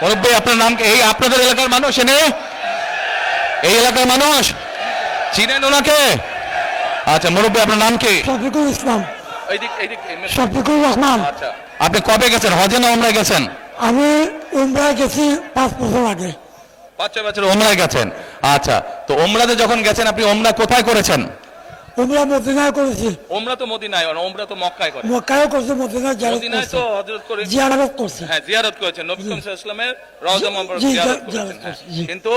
মুরব্বী আপনার নাম কি? এই আপনাদের এলাকার মানুষ এনে, এই এলাকার মানুষ চিনেন ওনাকে? আচ্ছা মুরব্বী আপনার নাম কি? শফিকুল ইসলাম। এইদিক শফিকুর রহমান। আচ্ছা আপনি কবে গেছেন হজে না ওমরায় গেছেন? আমি উমরায় গেছি 5 বছর আগে। 5-6 বছর ওমরায় গেছেন। আচ্ছা তো ওমরাতে যখন গেছেন আপনি ওমরা কোথায় করেছেন? উমরা মদিনায় করেছি। ওমরা তো মদিনায়, ওমরা তো মক্কায় করে। মক্কায়ও করছি, মদিনায় মদিনায় তো হযরত করে জিয়ারত করছি। হ্যাঁ জিয়ারত করেছেন, নবী করিম সাল্লাল্লাহু আলাইহি ওয়াসাল্লামের রওজা মুবারক জি, জিয়ারত জিয়ারত করেছেন। করেছি, হ্যাঁ। জি। কিন্তু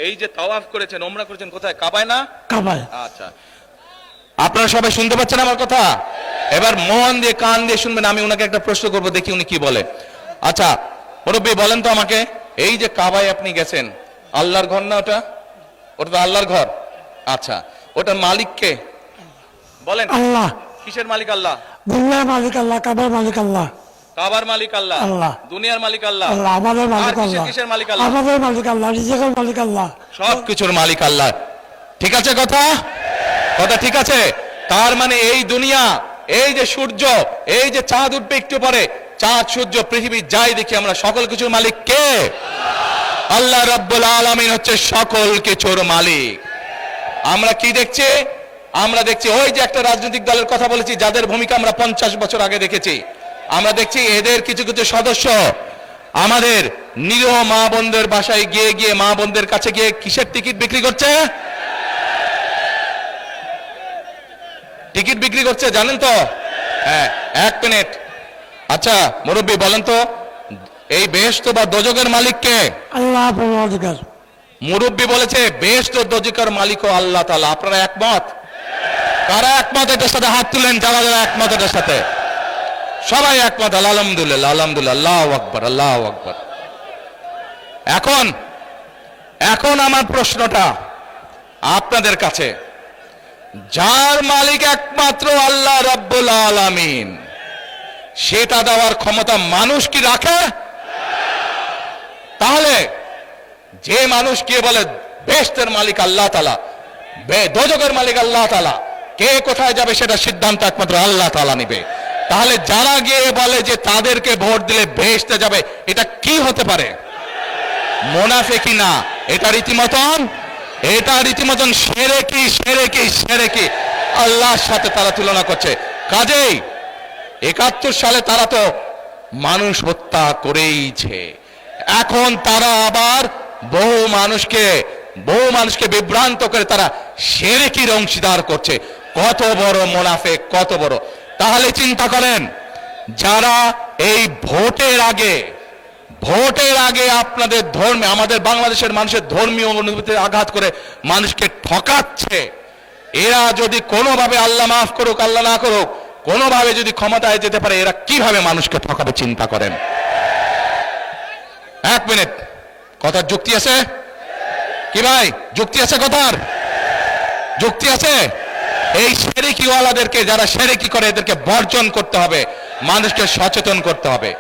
এই যে তাওয়াফ করেছেন, ওমরা করেছেন কোথায়? কাবায় না? কাবায়। আচ্ছা আপনারা সবাই শুনতে পাচ্ছেন আমার কথা? এবার মন দিয়ে কান দিয়ে শুনবেন। আমি ওনাকে একটা প্রশ্ন করব, দেখি উনি কি বলে। আচ্ছা মুরব্বী বলেন তো আমাকে, এই যে কাবায় আপনি গেছেন, আল্লাহর ঘর না ওটা? ওটা তো আল্লাহর ঘর। আচ্ছা ওটার মালিক কে বলেন? আল্লাহ। কিসের মালিক? আল্লাহ। দুনিয়ার মালিক আল্লাহ, কাবার মালিক আল্লাহ। কাবার মালিক আল্লাহ, আল্লাহ। দুনিয়ার মালিক আল্লাহ, আল্লাহ আমাদের আর মালিক আল্লাহ। কিসের মালিক আল্লাহ? আমাদের মালিক আল্লাহ, রিজিকের মালিক আল্লাহ, সব কিছুর মালিক আল্লাহ। ঠিক আছে কথা? কথা ঠিক আছে? তার মানে এই দুনিয়া, এই যে সূর্য, এই যে চাঁদ উঠবে একটু পরে, চাঁদ সূর্য পৃথিবী যাই দেখি আমরা, সকল কিছুর মালিক কে? আল্লাহ রাব্বুল আলামিন হচ্ছে সকল কিছুর মালিক। আমরা কি দেখছি? আমরা দেখছি ওই যে একটা রাজনৈতিক দলের কথা বলেছি, যাদের ভূমিকা আমরা 50 বছর আগে দেখেছি। আমরা দেখছি এদের কিছু কিছু সদস্য আমাদের নিরীহ মা বোনদের বাসায় গিয়ে গিয়ে, মা বোনদের কাছে গিয়ে কিসের টিকিট বিক্রি করছে? টিকিট বিক্রি করছে, জানেন তো? হ্যাঁ, 1 মিনিট। আচ্ছা মুরব্বী বলেন তো, এই বেহেশত বা দোজখের মালিক কে? আল্লাহ পরওয়ারদিগার। মুরব্বী বলেছে বেহেশত ও দোজখের মালিকও আল্লাহ তাআলা। আপনারা একমত? কারা একমত এটার সাথে হাত তুলেন, যারা যারা একমত এটার সাথে। সবাই একমত, আলহামদুলিল্লাহ আলহামদুলিল্লাহ, আল্লাহু আকবার আল্লাহু আকবার। এখন আমার প্রশ্নটা আপনাদের কাছে, যার মালিক একমাত্র আল্লাহ রাব্বুল আলামিন, সেটা দেওয়ার ক্ষমতা মানুষ কি রাখে? তাহলে যে মানুষ কে বলে বেহেশতের মালিক আল্লাহ তাআলা, দোজখের মালিক আল্লাহ তাআলা, কে কোথায় যাবে সেটা সিদ্ধান্ত একমাত্র আল্লাহ তাআলা নেবে। তাহলে যারা গিয়ে বলে যে তাদেরকে ভোট দিলে বেহেশতে যাবে, এটা কি হতে পারে? মুনাফিকি না, এটা রীতিমতন শিরকি শিরকি শিরকি, আল্লাহর সাথে তারা তুলনা করছে। কাজেই 71 সালে তারা তো মানুষ হত্যা করেইছে। এখন তারা আবার বহু মানুষকে বিভ্রান্ত করে তারা শিরকির অংশীদার করছে। কত বড় মুনাফিক, কত বড়! তাহলে চিন্তা করেন, যারা এই ভোটের আগে আপনাদের ধর্মে, আমাদের বাংলাদেশের মানুষের ধর্মীয় অনুভূতিতে আঘাত করে মানুষকে ঠকাচ্ছে, এরা যদি কোনোভাবে, আল্লাহ মাফ করুক আল্লাহ না করুক, কোনোভাবে যদি ক্ষমতায় যেতে পারে, এরা কিভাবে মানুষকে ঠকাবে চিন্তা করেন। 1 মিনিট, কথার যুক্তি আছে কি ভাই? যুক্তি আছে কথার? যুক্তি আছে? এই শিরকিওয়ালাদেরকে, যারা শিরকি করে, এদেরকে বর্জন করতে হবে, মানুষকে সচেতন করতে হবে।